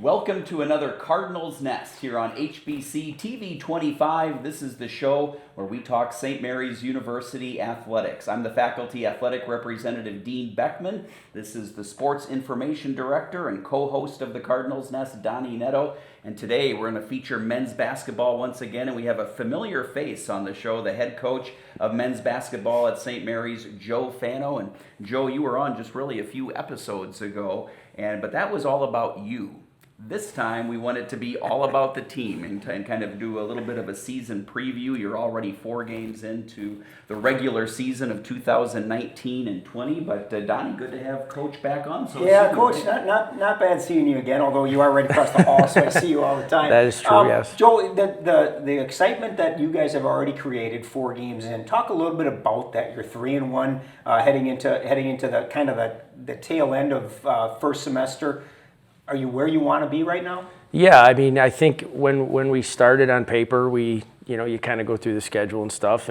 Welcome to another Cardinals Nest here on HBC TV 25. This is the show where we talk St. Mary's University athletics. I'm the faculty athletic representative, Dean Beckman. This is the sports information director and co-host of the Cardinals Nest, Donnie Netto. And today we're going to feature men's basketball once again, and we have a familiar face on the show, the head coach of men's basketball at St. Mary's, Joe Fano. And Joe, you were on just really a few episodes ago, but that was all about you. This time we want it to be all about the team and kind of do a little bit of a season preview. You're already 4 games into the regular season of 2019 and 20, but Donnie, good to have Coach back on. So yeah, Coach, not bad seeing you again, although you are right across the hall, so I see you all the time. That is true, yes. Joe, the excitement that you guys have already created 4 games in, talk a little bit about that. You're 3-1 heading into the kind of the tail end of first semester. Are you where you want to be right now? Yeah, I mean, I think when we started on paper, you kind of go through the schedule and stuff,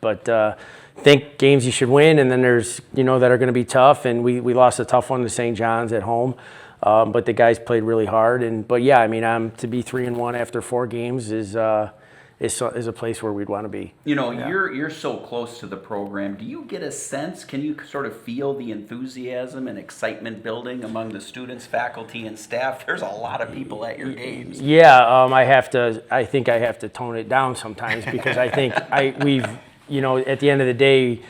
but think games you should win, and then there's that are going to be tough, and we lost a tough one to St. John's at home, but the guys played really hard, but yeah, I mean, to be 3-1 after 4 games is a place where we'd want to be. You're so close to the program. Do you get a sense? Can you sort of feel the enthusiasm and excitement building among the students, faculty, and staff? There's a lot of people at your games. Yeah, I think I have to tone it down sometimes because I think we've at the end of the day,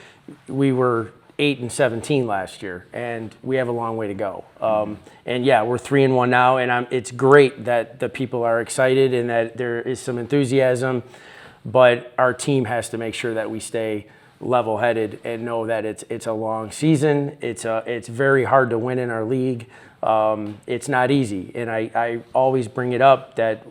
we were 8-17 last year, and we have a long way to go. And yeah, we're 3-1 now, and it's great that the people are excited and that there is some enthusiasm. But our team has to make sure that we stay level-headed and know that it's a long season. It's very hard to win in our league. It's not easy, and I always bring it up that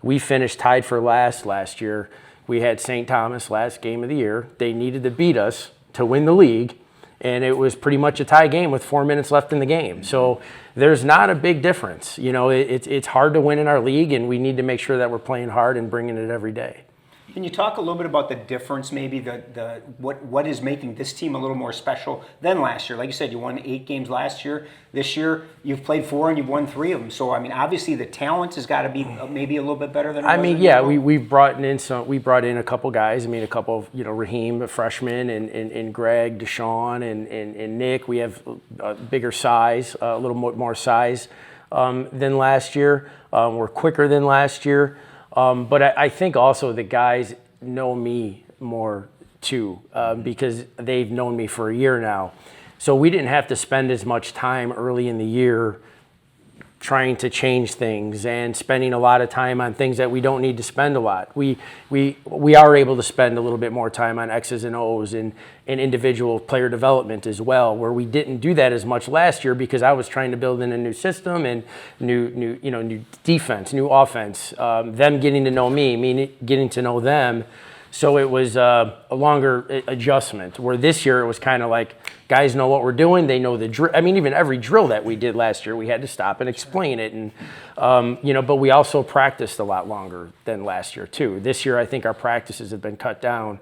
we finished tied for last year. We had St. Thomas last game of the year. They needed to beat us to win the league. And it was pretty much a tie game with 4 minutes left in the game. So there's not a big difference. It's hard to win in our league, and we need to make sure that we're playing hard and bringing it every day. Can you talk a little bit about the difference, maybe what is making this team a little more special than last year? Like you said, you won 8 games last year. This year, you've played 4 and you've won 3 of them. So I mean, obviously, the talent has got to be maybe a little bit better than. We brought in a couple guys. I mean, a couple of Raheem, a freshman, and Greg, DeSean, and Nick. We have a bigger size, a little more size than last year. We're quicker than last year. But I think also the guys know me more too because they've known me for a year now. So we didn't have to spend as much time early in the year trying to change things and spending a lot of time on things that we don't need to spend a lot. We are able to spend a little bit more time on X's and O's and individual player development as well, where we didn't do that as much last year because I was trying to build in a new system and new defense, new offense, them getting to know me getting to know them. So it was a longer adjustment, where this year it was kind of like, guys know what we're doing. They know the drill. I mean, even every drill that we did last year, we had to stop and explain it. And, but we also practiced a lot longer than last year, too. This year, I think our practices have been cut down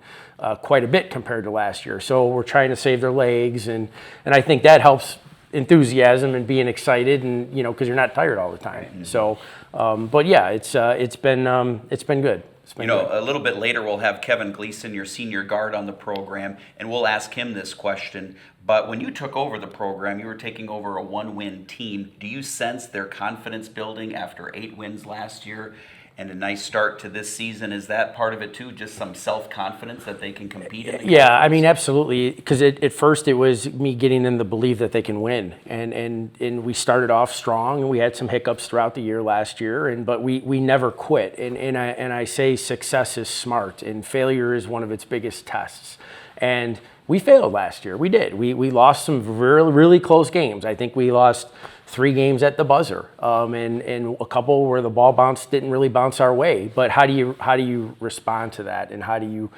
quite a bit compared to last year. So we're trying to save their legs. And I think that helps enthusiasm and being excited and, because you're not tired all the time. Mm-hmm. So, but yeah, it's been good. A little bit later we'll have Kevin Gleason, your senior guard, on the program, and we'll ask him this question. But when you took over the program, you were taking over a 1-win team. Do you sense their confidence building after 8 wins last year and a nice start to this season? Is that part of it too, just some self-confidence that they can compete in? Yeah, I mean, absolutely. Because at first it was me getting them to believe that they can win. And we started off strong, and we had some hiccups throughout the year last year, but we never quit. And I say success is smart, and failure is one of its biggest tests. And we failed last year. We did. We lost some really, really close games. I think we lost 3 games at the buzzer, and a couple where the ball didn't really bounce our way. But how do you respond to that, and how do you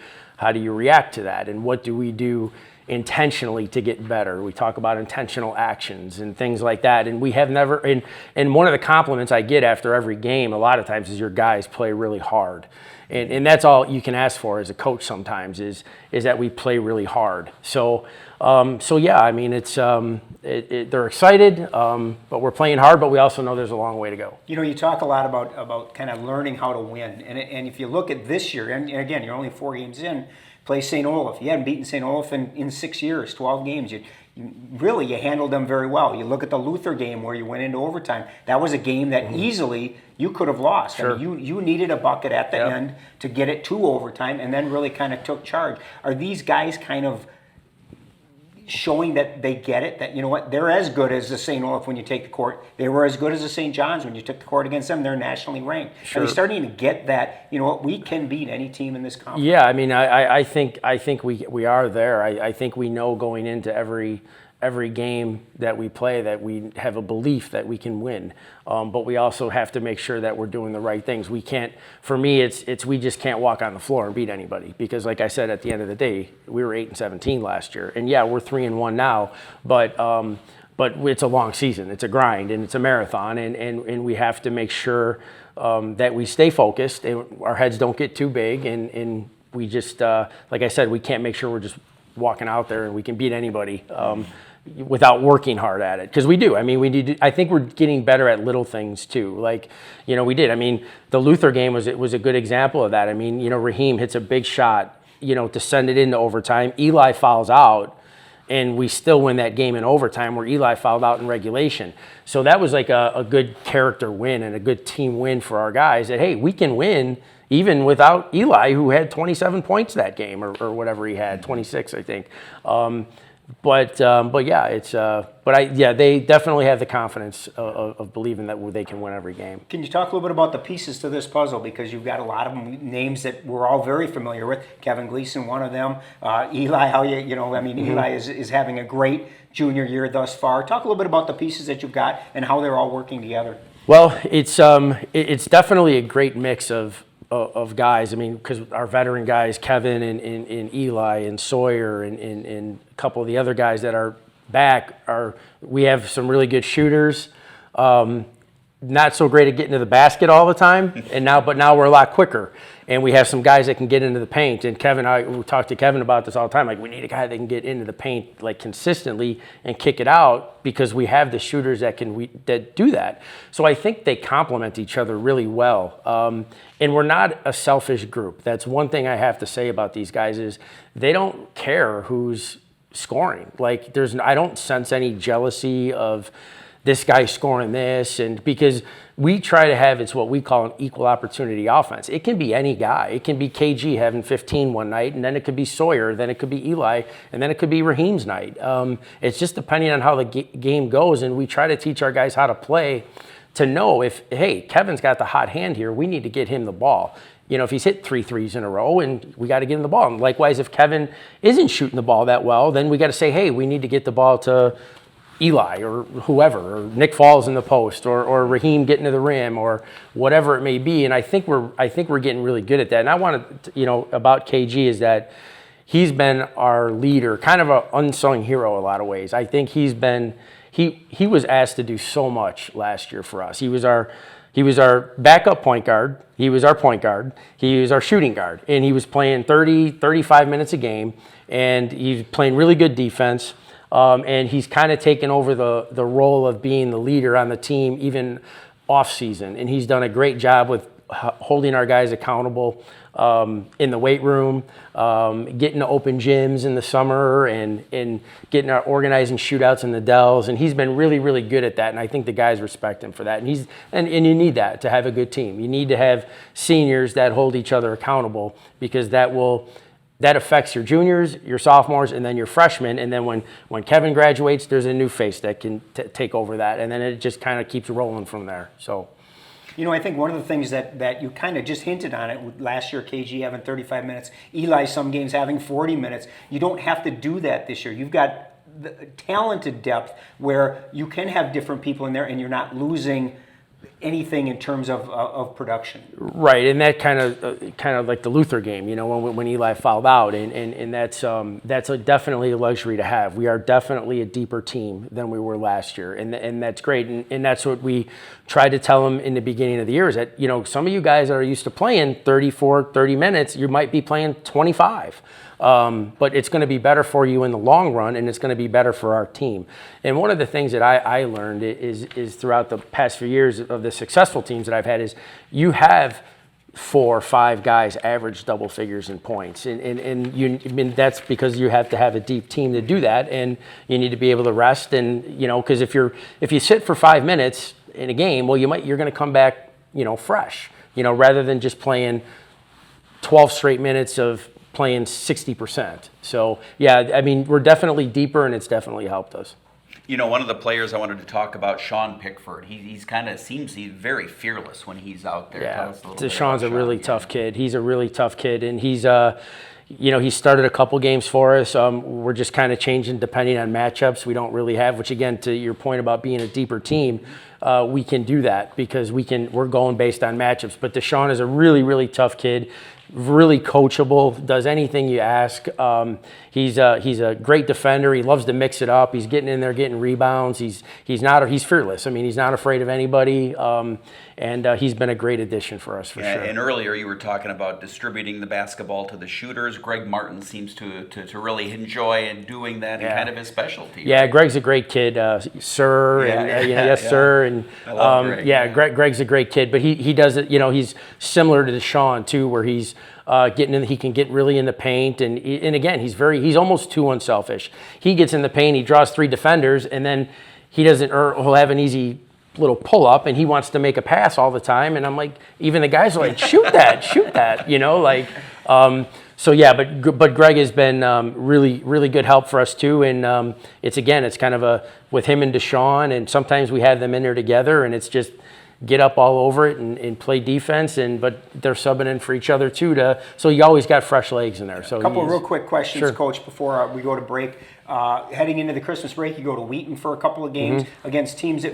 react to that, and what do we do intentionally to get better? We talk about intentional actions and things like that, and we have never. And one of the compliments I get after every game a lot of times is your guys play really hard. And that's all you can ask for as a coach sometimes is that we play really hard. So yeah, I mean, it's they're excited, but we're playing hard, but we also know there's a long way to go. You know, you talk a lot about kind of learning how to win, and if you look at this year, and again, you're only 4 games in, play St. Olaf. You hadn't beaten St. Olaf in 6 years, 12 games. You handled them very well. You look at the Luther game where you went into overtime. That was a game that easily you could have lost. Sure. I mean, you needed a bucket at the end to get it to overtime, and then really kind of took charge. Are these guys kind of showing that they get it, that, you know what, they're as good as the St. Olaf when you take the court. They were as good as the St. John's when you took the court against them. They're nationally ranked. Sure. Are they starting to get that, you know what, we can beat any team in this conference? Yeah, I mean, I think we are there. I think we know going into every game that we play that we have a belief that we can win. But we also have to make sure that we're doing the right things. We can't, for me, it's we just can't walk on the floor and beat anybody, because like I said, at the end of the day, we were 8-17 last year. And yeah, we're 3-1 now, but it's a long season. It's a grind and it's a marathon, and we have to make sure that we stay focused and our heads don't get too big, and we just, like I said, we can't make sure we're just walking out there and we can beat anybody without working hard at it, because we do. I mean, I think we're getting better at little things too. Like, you know, we did. I mean, the Luther game was a good example of that. I mean, you know, Raheem hits a big shot, you know, to send it into overtime. Eli fouls out, and we still win that game in overtime, where Eli fouled out in regulation. So that was like a good character win and a good team win for our guys, that, hey, we can win even without Eli, who had 27 points that game, or whatever he had, 26, I think. But yeah, they definitely have the confidence of believing that they can win every game. Can you talk a little bit about the pieces to this puzzle? Because you've got a lot of names that we're all very familiar with. Kevin Gleason, one of them. Eli, Eli is having a great junior year thus far. Talk a little bit about the pieces that you've got and how they're all working together. Well, it's definitely a great mix of guys. I mean, because our veteran guys, Kevin and Eli and Sawyer and a couple of the other guys that are back, we have some really good shooters. Not so great at getting to the basket all the time, but now we're a lot quicker, and we have some guys that can get into the paint. And we talk to Kevin about this all the time. Like, we need a guy that can get into the paint like consistently and kick it out, because we have the shooters that do that. So I think they complement each other really well. And we're not a selfish group. That's one thing I have to say about these guys, is they don't care who's scoring. Like, I don't sense any jealousy of this guy's scoring this, and because we try to have, it's what we call an equal opportunity offense. It can be any guy. It can be KG having 15 one night, and then it could be Sawyer, then it could be Eli, and then it could be Raheem's night. It's just depending on how the game goes, and we try to teach our guys how to play, to know if, hey, Kevin's got the hot hand here, we need to get him the ball. You know, if he's hit 3 threes in a row, and we got to get him the ball. And likewise, if Kevin isn't shooting the ball that well, then we got to say, hey, we need to get the ball to Eli or whoever, or Nick falls in the post, or Raheem getting to the rim, or whatever it may be. And I think we're getting really good at that. And I want to, about KG, is that he's been our leader, kind of an unsung hero in a lot of ways. I think he was asked to do so much last year for us. He was our backup point guard. He was our point guard. He was our shooting guard. And he was playing 30, 35 minutes a game, and he's playing really good defense. And he's kind of taken over the role of being the leader on the team, even off season. And he's done a great job with holding our guys accountable in the weight room, getting to open gyms in the summer, and getting our organizing shootouts in the Dells. And he's been really, really good at that. And I think the guys respect him for that. And you need that to have a good team. You need to have seniors that hold each other accountable, because that affects your juniors, your sophomores, and then your freshmen. And then when Kevin graduates, there's a new face that can take over that. And then it just kind of keeps rolling from there. So, I think one of the things that you kind of just hinted on it, with last year KG having 35 minutes, Eli some games having 40 minutes. You don't have to do that this year. You've got the talented depth where you can have different people in there, and you're not losing anything in terms of production. Right, and that kind of like the Luther game, you know, when Eli fouled out, and that's definitely a luxury to have. We are definitely a deeper team than we were last year, and that's great, and that's what we tried to tell them in the beginning of the year, is that, you know, some of you guys that are used to playing 30 minutes, you might be playing 25. But it's going to be better for you in the long run, and it's going to be better for our team. And one of the things that I learned is throughout the past few years of the successful teams that I've had is you have 4 or 5 guys average double figures in points, and you, I mean, that's because you have to have a deep team to do that, and you need to be able to rest, and, you know, because if you sit for 5 minutes in a game, well, you're going to come back, you know, fresh, you know, rather than just playing 12 straight minutes of playing 60%. So, yeah, I mean, we're definitely deeper, and it's definitely helped us. You know, one of the players I wanted to talk about, Sean Pickford. He's kind of seems he's very fearless when he's out there. Yeah, Deshaun's a really tough kid. He's a really tough kid, and he's you know, he started a couple games for us. We're just kind of changing depending on matchups. We don't really have, which again, to your point about being a deeper team, we can do that because we're going based on matchups. But Deshaun is a really, really tough kid. Really coachable, does anything you ask. He's a great defender. He loves to mix it up. He's getting in there, getting rebounds. He's fearless. I mean, he's not afraid of anybody. And he's been a great addition for us, for sure. And earlier you were talking about distributing the basketball to the shooters. Greg Martin seems to really enjoy and doing that, and kind of his specialty. Yeah, right? Greg's a great kid, sir, and you know, yes, sir, and I love Greg. Greg's a great kid, but he does it. You know, he's similar to Deshaun too, where he's he can get really in the paint, and again, he's almost too unselfish. He gets in the paint, he draws 3 defenders, and then he'll have an easy little pull up, and he wants to make a pass all the time, and I'm like, even the guys are like, shoot that, you know, like. So yeah, but Greg has been really good help for us too, and it's kind of with him and Deshaun, and sometimes we have them in there together, and it's just get up all over it and play defense, but they're subbing in for each other too. So you always got fresh legs in there. So a couple of real quick questions, sure. Coach, before we go to break. Heading into the Christmas break, you go to Wheaton for a couple of games against teams that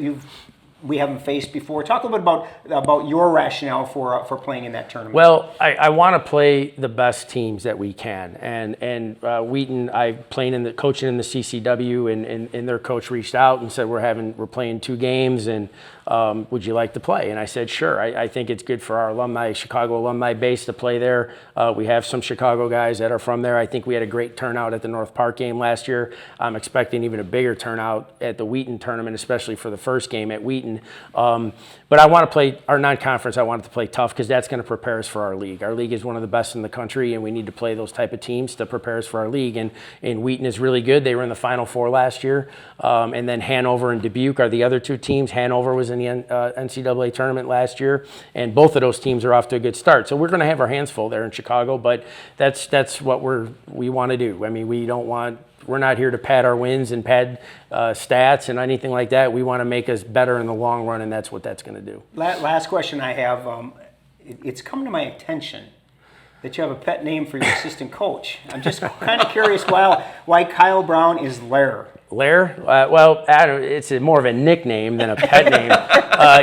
we haven't faced before. Talk a little bit about your rationale for playing in that tournament. Well, I want to play the best teams that we can, and Wheaton, coaching in the CCW, and their coach reached out and said we're playing 2 games, and would you like to play? And I said sure. I think it's good for our Chicago alumni base to play there. We have some Chicago guys that are from there. I think we had a great turnout at the North Park game last year. I'm expecting even a bigger turnout at the Wheaton tournament, especially for the first game at Wheaton. But I want to play our non-conference. I want it to play tough because that's going to prepare us for our league. Our league is one of the best in the country, and we need to play those type of teams to prepare us for our league. And Wheaton is really good. They were in the Final Four last year. And then Hanover and Dubuque are the other 2 teams. Hanover was in the NCAA tournament last year, and both of those teams are off to a good start. So we're going to have our hands full there in Chicago, but that's what we want to do. I mean, we're not here to pad our wins and pad stats and anything like that. We want to make us better in the long run, and that's what that's going to do. Last question I have, it's come to my attention that you have a pet name for your assistant coach. I'm just kind of curious why Kyle Brown is Lair. Lair? Well, it's more of a nickname than a pet name.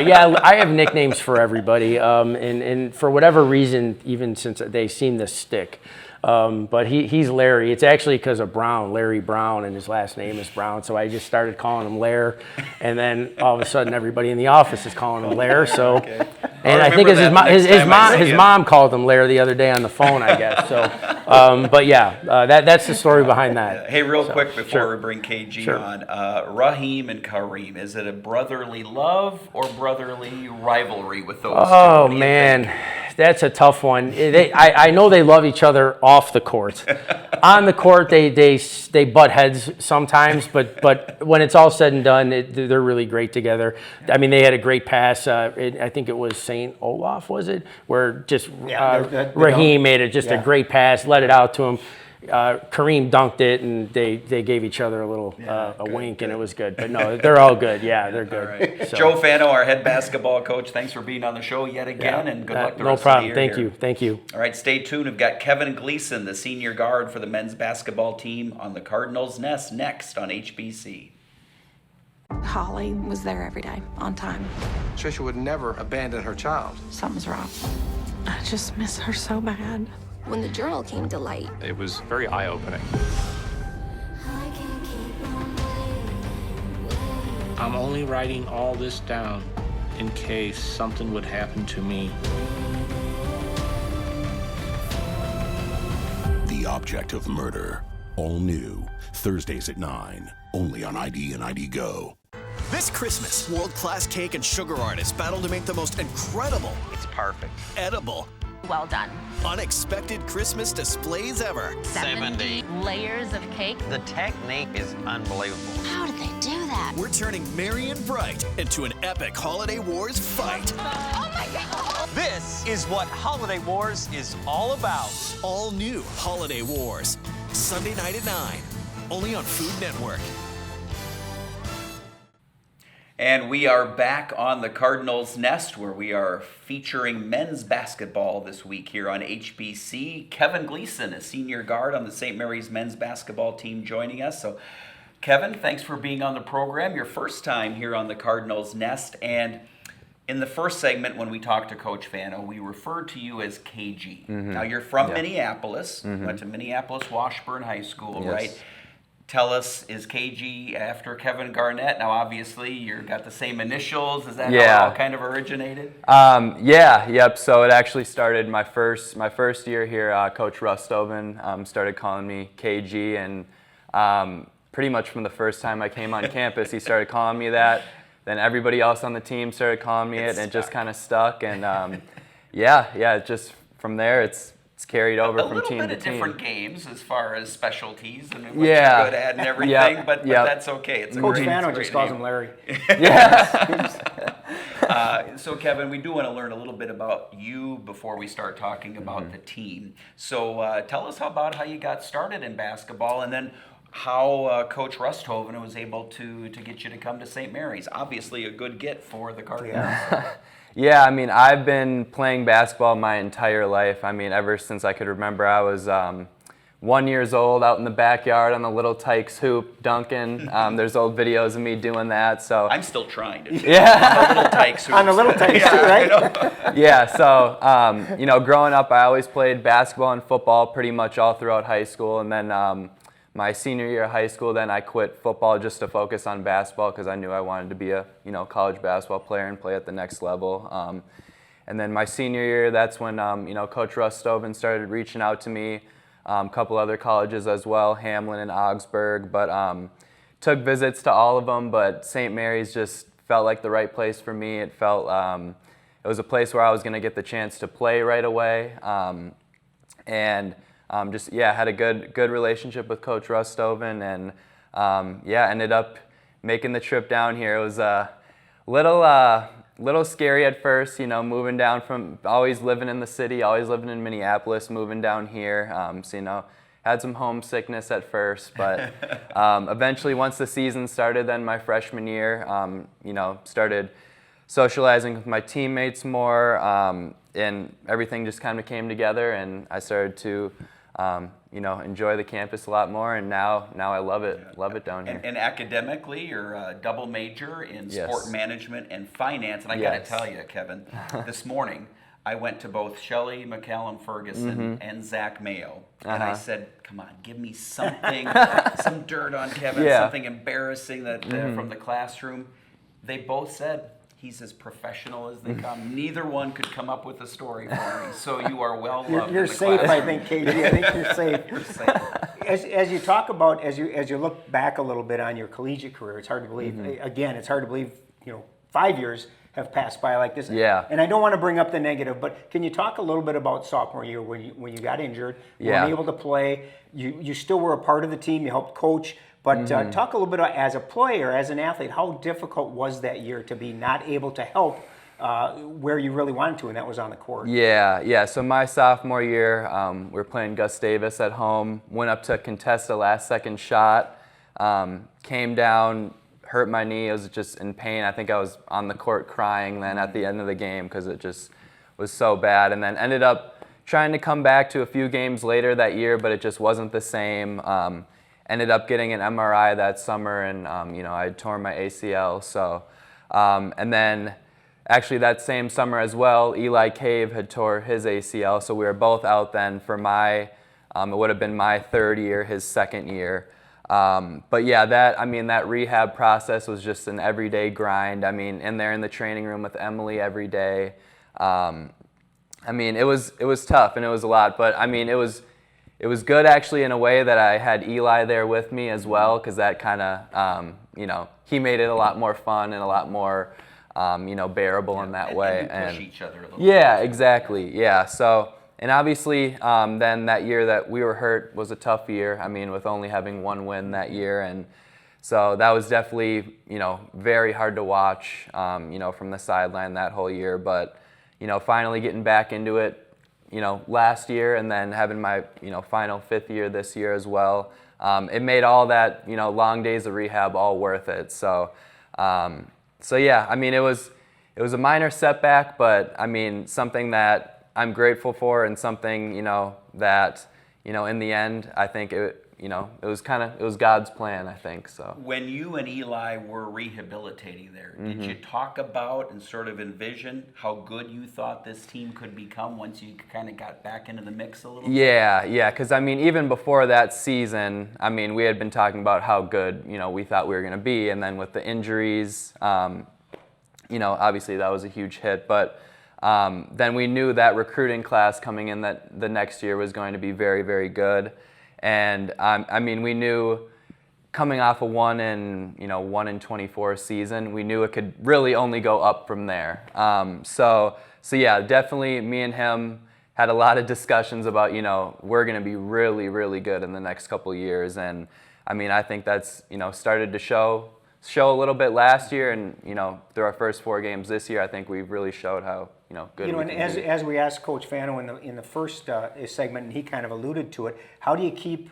Yeah, I have nicknames for everybody, and for whatever reason, even since they seem to stick. But he's Larry. It's actually because of Brown, Larry Brown, and his last name is Brown. So I just started calling him Lair, and then all of a sudden everybody in the office is calling him Lair. So, okay. And I think his mom called him Lair the other day on the phone, I guess. So, but yeah, that's the story behind that. Hey, real quick before we bring KG on, Raheem and Kareem, is it a brotherly love or brotherly rivalry with those two? Oh man. That's a tough one. I know they love each other off the court. On the court, they butt heads sometimes, but when it's all said and done, they're really great together. I mean, they had a great pass. I think it was St. Olaf, was it? Where just Raheem made a great pass, let it out to him. Kareem dunked it, and they gave each other a little wink, and it was good. But no, they're all good. Yeah, they're good. Right. So. Joe Fano, our head basketball coach, thanks for being on the show yet again, and good luck the rest of the year. No problem. Thank you. All right, stay tuned. We've got Kevin Gleason, the senior guard for the men's basketball team on the Cardinals Nest, next on HBC. Holly was there every day, on time. Tricia would never abandon her child. Something's wrong. I just miss her so bad. When the journal came to light, it was very eye-opening. I'm only writing all this down in case something would happen to me. The Object of Murder. All new. Thursdays at 9. Only on ID and ID Go. This Christmas, world-class cake and sugar artists battle to make the most incredible, it's perfect, edible, well done, unexpected Christmas displays ever. 70 layers of cake. The technique is unbelievable. How did they do that? We're turning merry and bright into an epic Holiday Wars fight. Oh my God! This is what Holiday Wars is all about. All new Holiday Wars. Sunday night at 9. Only on Food Network. And we are back on the Cardinals Nest, where we are featuring men's basketball this week here on HBC. Kevin Gleason, a senior guard on the St. Mary's men's basketball team, joining us. So, Kevin, thanks for being on the program. Your first time here on the Cardinals Nest. And in the first segment, when we talked to Coach Fano, we referred to you as KG. Mm-hmm. Now, you're from Minneapolis, went to Minneapolis Washburn High School, right? Tell us, is KG after Kevin Garnett? Now, obviously, you got the same initials. Is that how it all kind of originated? Yep. So it actually started my first year here. Coach Rustoven started calling me KG, and pretty much from the first time I came on campus, he started calling me that. Then everybody else on the team started calling me it, and it just kind of stuck. And just from there, it's carried over from team to team. A little bit of different games as far as specialties and what you're good at and everything, but that's okay. It's Coach Fano just calls him Larry. So, Kevin, we do want to learn a little bit about you before we start talking about the team. So tell us about how you got started in basketball, and then how Coach Rusthoven was able to get you to come to St. Mary's. Obviously a good get for the Cardinals. Yeah, I mean, I've been playing basketball my entire life. I mean, ever since I could remember. I was 1 year old out in the backyard on the little Tykes hoop dunking. There's old videos of me doing that. So I'm still trying to do on the little Tykes hoops. On the little Tykes too, right? Yeah, so, growing up, I always played basketball and football pretty much all throughout high school. And then my senior year of high school, then I quit football just to focus on basketball because I knew I wanted to be a college basketball player and play at the next level. And then my senior year, that's when Coach Rustoven started reaching out to me, a couple other colleges as well, Hamlin and Augsburg, but took visits to all of them. But St. Mary's just felt like the right place for me. It felt it was a place where I was going to get the chance to play right away, had a good relationship with Coach Rustoven, and ended up making the trip down here. It was a little scary at first, moving down from always living in the city, always living in Minneapolis, moving down here. Had some homesickness at first, but eventually once the season started, then my freshman year, started socializing with my teammates more, and everything just kind of came together, and I started to enjoy the campus a lot more, and now I love it down here. And academically, you're a double major in sport management and finance, and I got to tell you, Kevin, this morning I went to both Shelley McCallum Ferguson and Zach Mayo, and I said, come on, give me something, some dirt on Kevin, something embarrassing that from the classroom. They both said, he's as professional as they come. Neither one could come up with a story for me. So you are well loved. You're safe, I think, KG. I think you're safe. You're safe. As you talk about, as you look back a little bit on your collegiate career, it's hard to believe. Again, it's hard to believe. 5 years have passed by like this. Yeah. And I don't want to bring up the negative, but can you talk a little bit about sophomore year when you got injured, weren't able to play? You still were a part of the team. You helped coach. But talk a little bit about, as a player, as an athlete, how difficult was that year to be not able to help where you really wanted to, and that was on the court? Yeah. So my sophomore year, we were playing Gus Davis at home, went up to contest a last-second shot, came down, hurt my knee. I was just in pain. I think I was on the court crying then at the end of the game because it just was so bad, and then ended up trying to come back to a few games later that year, but it just wasn't the same. ended up getting an MRI that summer, and I had torn my ACL. So, and then actually that same summer as well, Eli Cave had tore his ACL, so we were both out then for it would have been my third year, his second year. But yeah, that rehab process was just an everyday grind. I mean, in there in the training room with Emily every day. It was tough and it was a lot, but it was good actually in a way that I had Eli there with me as well, because that kind of, he made it a lot more fun and a lot more, bearable in that way. And push each other a little yeah, bit. exactly. Yeah. So, and obviously, then that year that we were hurt was a tough year. with only having one win that year, and so that was definitely, very hard to watch, from the sideline that whole year. But, finally getting back into it, last year, and then having my, final fifth year this year as well, it made all that, long days of rehab all worth it. So, yeah, it was a minor setback, but something that I'm grateful for, and something, that, in the end, I think it was God's plan, I think. So when you and Eli were rehabilitating there, did you talk about and sort of envision how good you thought this team could become once you kind of got back into the mix a little bit? Yeah, because even before that season, we had been talking about how good, we thought we were going to be, and then with the injuries, obviously that was a huge hit, but then we knew that recruiting class coming in that the next year was going to be very, very good. And we knew coming off a 1-24 season, we knew it could really only go up from there. So yeah, definitely me and him had a lot of discussions about, we're going to be really, really good in the next couple of years. And I think that's, started to show a little bit last year, and through our first 4 games this year, I think we've really showed how good. And as we asked Coach Fano in the first segment, and he kind of alluded to it, how do you keep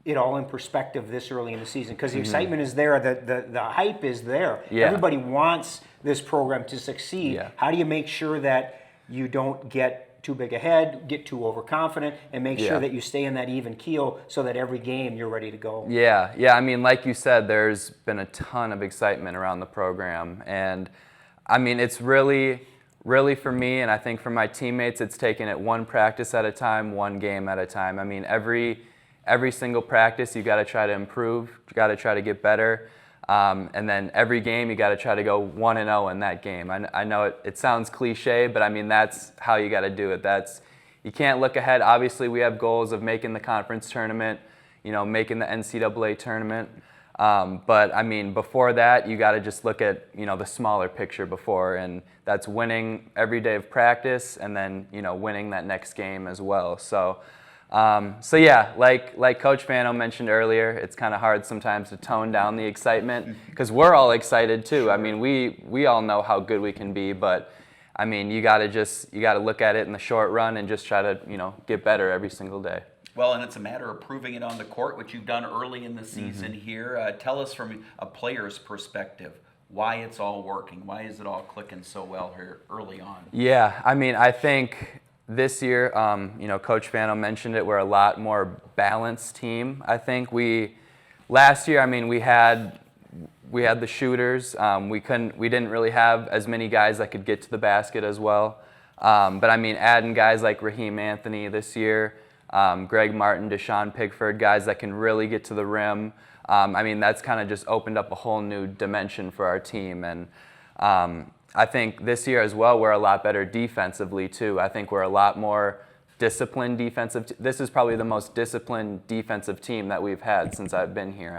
it all in perspective this early in the season? Because the excitement is there, the hype is there. Yeah. Everybody wants this program to succeed. Yeah. How do you make sure that you don't get too big ahead, get too overconfident, and make sure that you stay in that even keel so that every game you're ready to go? Yeah. Like you said, there's been a ton of excitement around the program, and it's really for me, and I think for my teammates, it's taken it one practice at a time, one game at a time. Every single practice, you got to try to improve, you got to try to get better. And then every game, you got to try to go 1-0 in that game. I know it sounds cliche, but that's how you got to do it. You can't look ahead. Obviously, we have goals of making the conference tournament, making the NCAA tournament. But before that, you got to just look at the smaller picture before, and that's winning every day of practice, and then winning that next game as well. So yeah, like Coach Fano mentioned earlier, it's kind of hard sometimes to tone down the excitement, because we're all excited too. We all know how good we can be, but you got to look at it in the short run and just try to get better every single day. Well, and it's a matter of proving it on the court, which you've done early in the season here. Tell us from a player's perspective why it's all working. Why is it all clicking so well here early on? Yeah, I think this year, Coach Fano mentioned it, we're a lot more balanced team. I think last year, we had the shooters. We didn't really have as many guys that could get to the basket as well. But adding guys like Raheem Anthony this year, Greg Martin, DeSean Pickford, guys that can really get to the rim. That's kind of just opened up a whole new dimension for our team. And I think this year as well, we're a lot better defensively too. I think we're a lot more disciplined defensive. This is probably the most disciplined defensive team that we've had since I've been here.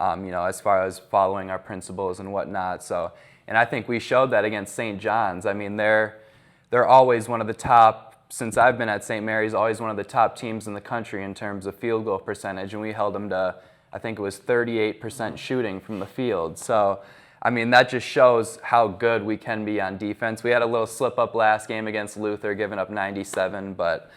As far as following our principles and whatnot. So, and I think we showed that against St. John's. They're always one of the top, since I've been at St. Mary's, always one of the top teams in the country in terms of field goal percentage, and we held them to, I think it was 38% shooting from the field. So, that just shows how good we can be on defense. We had a little slip up last game against Luther, giving up 97, but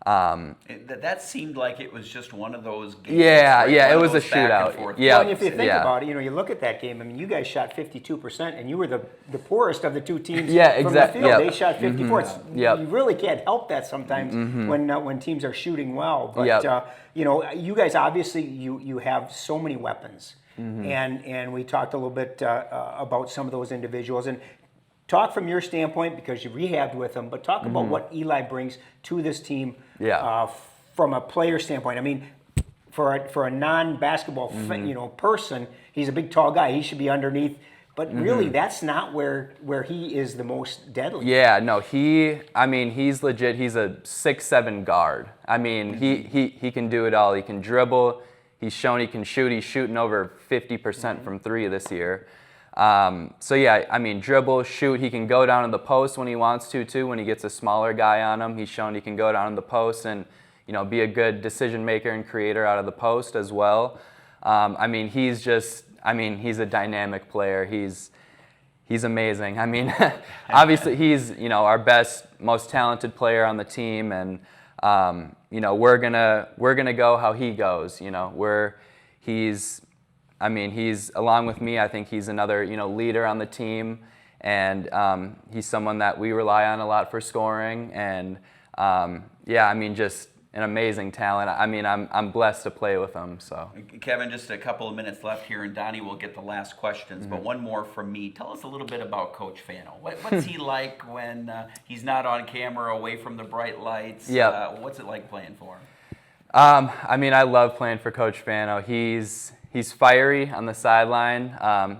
That seemed like it was just one of those games. Yeah, right? yeah, One it of was a those back and shootout. forth Yeah. Well, and if you think Yeah. about it, you look at that game. I mean, you guys shot 52%, and you were the poorest of the two teams Yeah, from exactly. the field. Yep. They shot 54. Yep. You really can't help that sometimes when teams are shooting well. But Yep. you guys obviously you have so many weapons, and we talked a little bit about some of those individuals and. Talk from your standpoint because you rehabbed with them, but talk about what Eli brings to this team from a player standpoint. I mean, for a non-basketball person, he's a big, tall guy. He should be underneath. But really, that's not where he is the most deadly. Yeah, no, he's legit. He's a 6'7" guard. I mean, he can do it all. He can dribble. He's shown he can shoot. He's shooting over 50% from three this year. So yeah, I mean, dribble, shoot. He can go down to the post when he wants to too. When he gets a smaller guy on him, he's shown he can go down to the post and be a good decision maker and creator out of the post as well. I mean, he's a dynamic player. He's amazing. I mean, obviously he's our best, most talented player on the team, and we're gonna go how he goes. He's along with me. I think he's another leader on the team, and he's someone that we rely on a lot for scoring. And just an amazing talent. I mean, I'm blessed to play with him. So Kevin, just a couple of minutes left here, and Donnie will get the last questions. But one more from me. Tell us a little bit about Coach Fano. What's he like when he's not on camera, away from the bright lights? Yeah. What's it like playing for him? I love playing for Coach Fano. He's fiery on the sideline.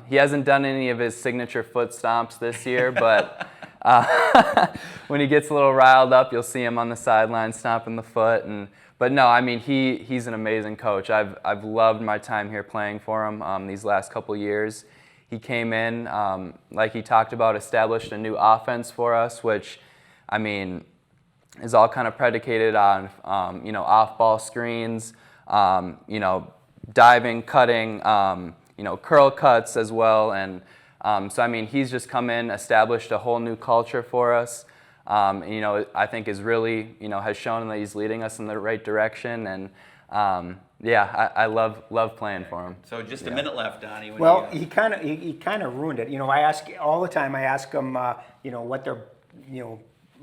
He hasn't done any of his signature foot stomps this year, but when he gets a little riled up, you'll see him on the sideline stomping the foot. But no, he's an amazing coach. I've loved my time here playing for him these last couple years. He came in, like he talked about, established a new offense for us, which, is all kind of predicated on, off-ball screens, diving, cutting, curl cuts as well. And he's just come in, established a whole new culture for us. I think is really, has shown that he's leading us in the right direction. And I love playing for him. So just a minute left, Donnie. Well, he kind of ruined it. I ask all the time. I ask him, what they're,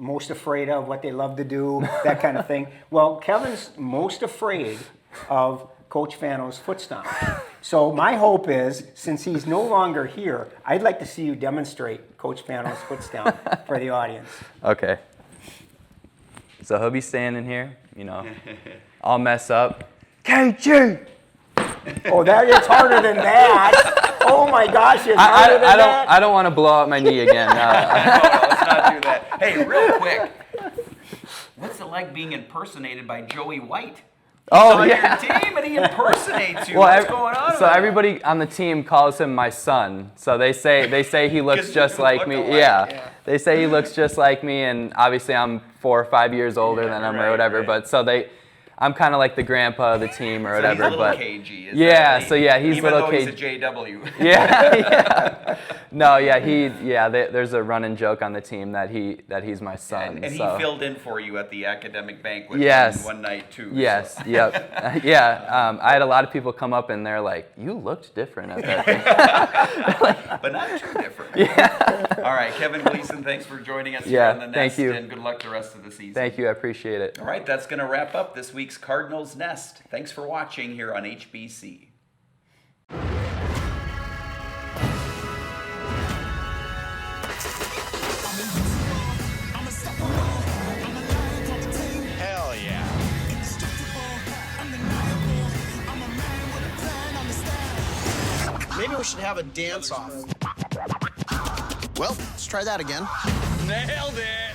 most afraid of, what they love to do, that kind of thing. Well, Kevin's most afraid of Coach Fano's foot stomp. So my hope is, since he's no longer here, I'd like to see you demonstrate Coach Fano's foot stomp for the audience. Okay. So he'll be standing here, all mess up. KG! Oh, it's harder than that. Oh my gosh, it's harder than that. I don't want to blow out my knee again. No, let's not do that. Hey, real quick, what's it like being impersonated by Joey White? He's on your team and he impersonates you. What's going on? So everybody on the team calls him my son. So they say he looks just like me. Yeah. They say he looks just like me, and obviously I'm 4 or 5 years older than him or whatever. Right. But I'm kind of like the grandpa of the team or whatever. He's a little cagey. He's little cagey. Even though he's a JW. Yeah. No, there's a running joke on the team that he's my son. And he filled in for you at the academic banquet one night too. Yes. So. Yep. I had a lot of people come up and they're like, "You looked different at that thing." But not too different. Yeah. All right, Kevin Gleason, thanks for joining us here on the Nest. Thank you. And good luck the rest of the season. Thank you. I appreciate it. All right, that's going to wrap up this week's Cardinals Nest. Thanks for watching here on HBC. Hell yeah. Maybe we should have a dance-off. Well, let's try that again. Nailed it.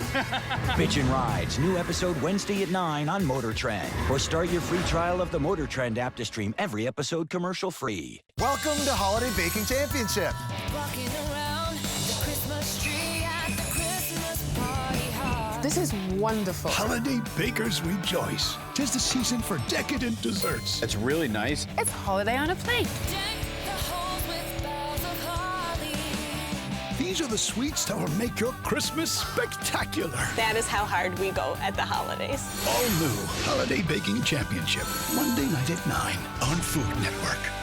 Bitch and Rides, new episode Wednesday at 9 on Motor Trend. Or start your free trial of the Motor Trend app to stream every episode commercial-free. Welcome to Holiday Baking Championship. Walking around the Christmas tree at the Christmas party hall. This is wonderful. Holiday bakers rejoice. 'Tis the season for decadent desserts. It's really nice. It's holiday on a plate. Deck the halls with boughs of holly. These are the sweets that will make your Christmas spectacular. That is how hard we go at the holidays. All new Holiday Baking Championship, Monday night at 9 on Food Network.